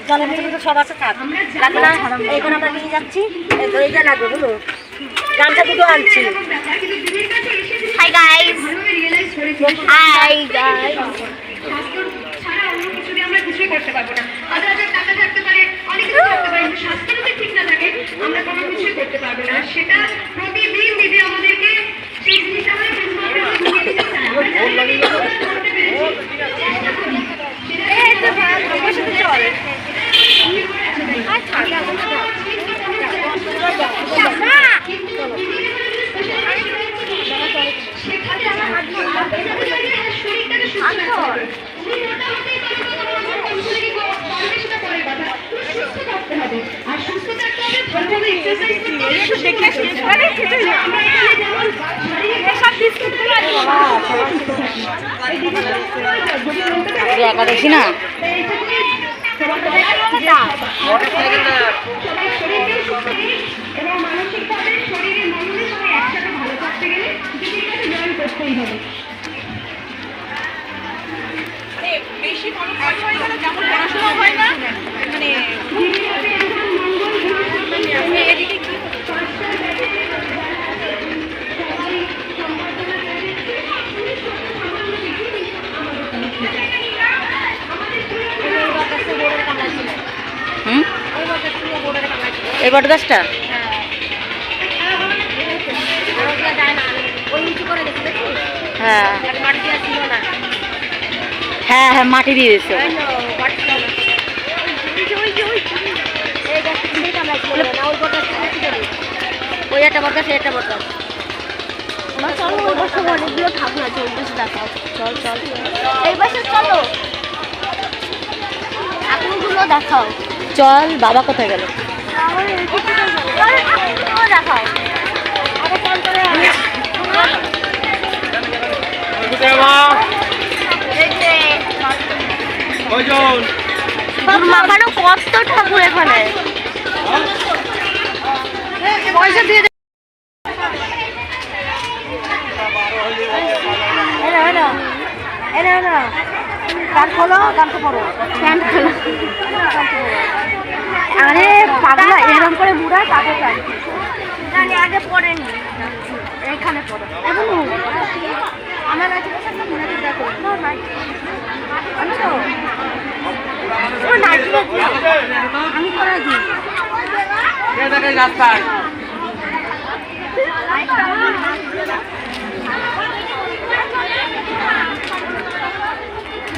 জলের ভিতরে তো সব আছে, থাক লাগবে না। এইখানে আমরা নিয়ে যাচ্ছি, এইটা লাগবে বুঝলো, গামছা দুটো আনছি। Hi guys, hi guys. আমরা কিছুই করতে পারবো না। হাজার হাজার টাকা থাকতে পারে, অনেক কিছু করতে পারে, কিন্তু স্বাস্থ্য যদি ঠিক না থাকে আমরা কোনো কিছুই করতে পারবো না। সেটা প্রতিদিন দিদি আমাদেরকে সেই জিনিসটা আমরা একাদশী না এবং মানসিকভাবে শরীরে মনের সঙ্গে একসাথে ভালো থাকতে গেলে দিদির কাছে জয়েন করতেই হবে। বেশি পড়াশোনা হয় না, যেমন পড়াশোনা হয় না, মানে এই বট গাছটা হ্যাঁ হ্যাঁ হ্যাঁ মাটি দিয়ে দিচ্ছে। ওই একটা বরগাছ, একটা বরগাছ। চলো ওই বছর অনেকগুলো ঠাকুর আছে, ওই বছর দেখাও। চল চল এই বছর চলো, ঠাকুরগুলো দেখাও। চল, বাবা কোথায় গেল? দেখাও। মাখানো কত ঠাকুর এখানে, পয়সা দিয়ে গান খোলো, গানটা পড়ো, প্যান্ট খোলো। আরে পাগলা এরকম করে বুড়া তাকে চাই জানি আগে পড়েনি, এইখানে পড়ো। আমার কাছে দেখো আমি করা দিই রাস্তায়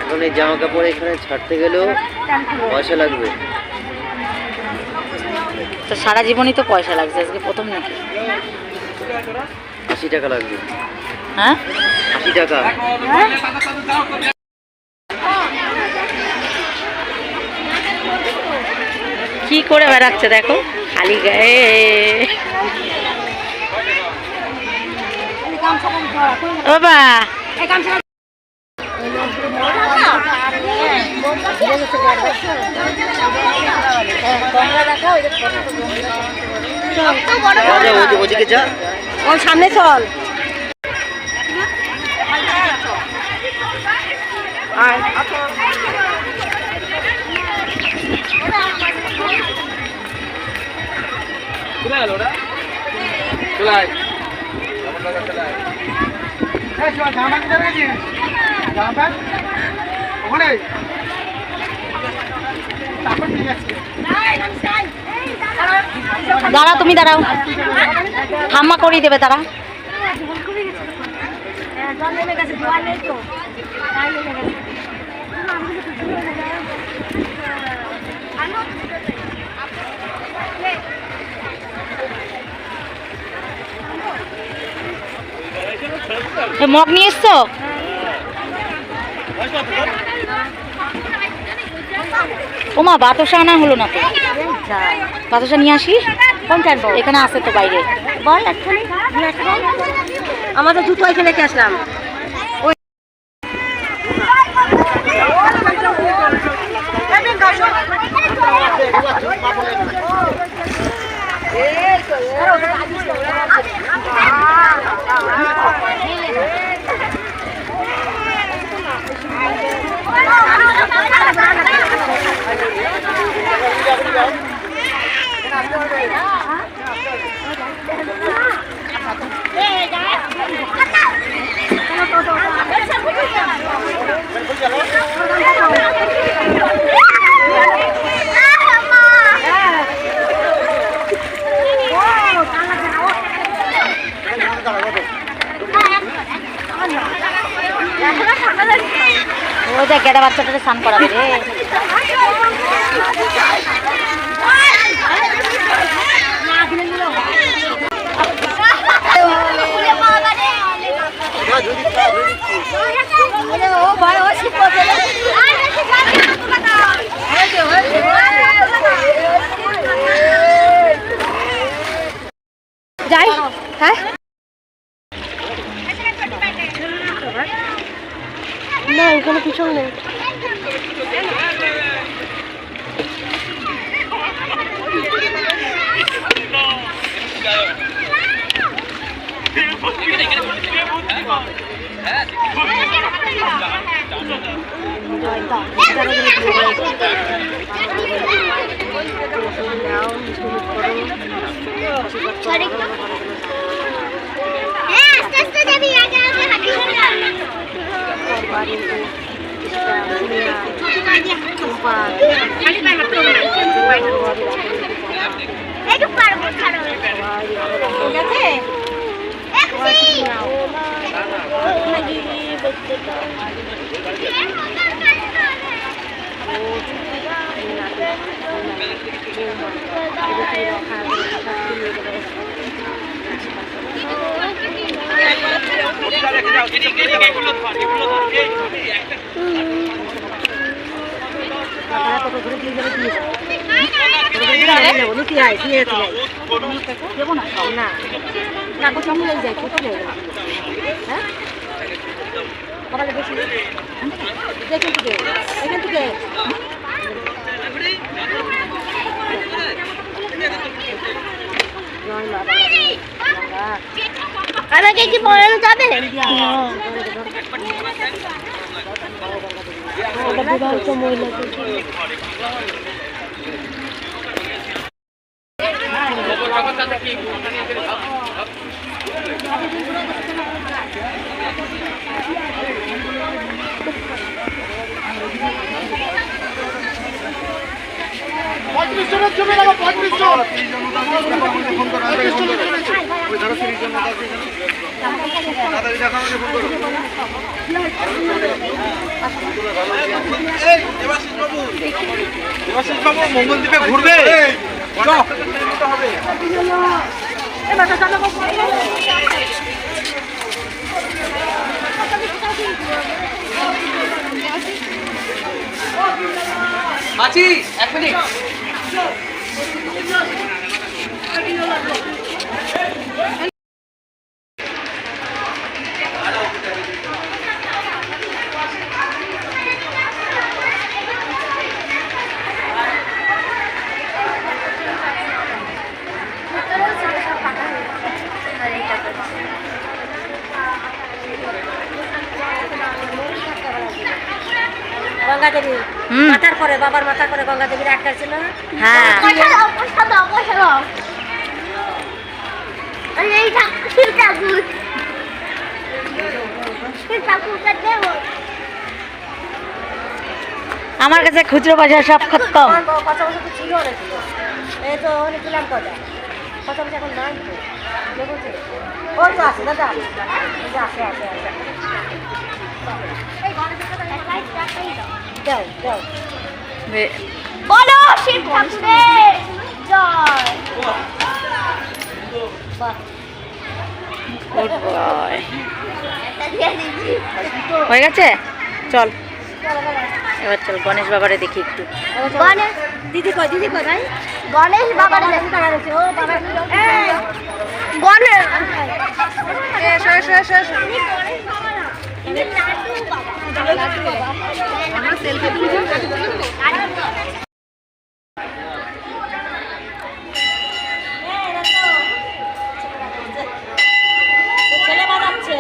এখন এই জামা কাপড় এখানে ছাড়তে গেলেও পয়সা লাগবে। তো সারা জীবনই তো পয়সা লাগছে, আজকে প্রথম নাকি? 80 টাকা লাগবে। হ্যাঁ 80 টাকা। কি করে বেড়াচ্ছে দেখো খালি গায়ে। বাবা ওদিকে যা, ওর সামনে চল। দাঁড়াও, তুমি দাঁড়াও, ঠাম্মা করিয়ে দেবে তারা। মগ নিয়ে এসছো? ওমা বাতাসা আনা হলো না তো, বাতাসা নিয়ে আসি। এখানে আছে তো বাইরে, বল এক্ষুনি আমাদের জুতো এখানে রেখে আসলাম। ওই দেখ গেটা বাচ্চাটাকে স্নান করাবে রে। যাই হ্যাঁ না এখানে পিছন নেই আমাকে কি পড়ানো যাবে মঙ্গলদ্বীপে ঘুরবে মাছি 1 মিনিট গঙ্গা দেবী মাথার পরে বাবার মাথার পরে গঙ্গা দেবীর একটা ছিল হ্যাঁ আমার কাছে খুচরো পয়সা সব খতম। কত বছর তো ছিল অনেক এই তো অনেক দিলাম কথা কত বছর এখন নাই তো বলছে ওই তো আছে দাদা আছে আছে আছে যাও যাও বলো শিব ঠাকুরের জয় হয়ে গেছে চল এবার চল গণেশ বাবারে দেখি একটু। গণেশ দিদি কই ভাই গণেশ বাবার ও বাবা গণেশ ছেলে বাজাচ্ছে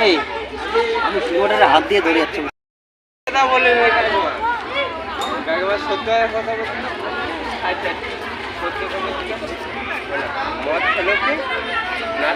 এই আমি কিবোর্ডের হাত দিয়ে ধরে যাচ্ছি। কথা বলে একবার সত্য কথা বলছি। আচ্ছা সত্য কথা মদ খেলো কি না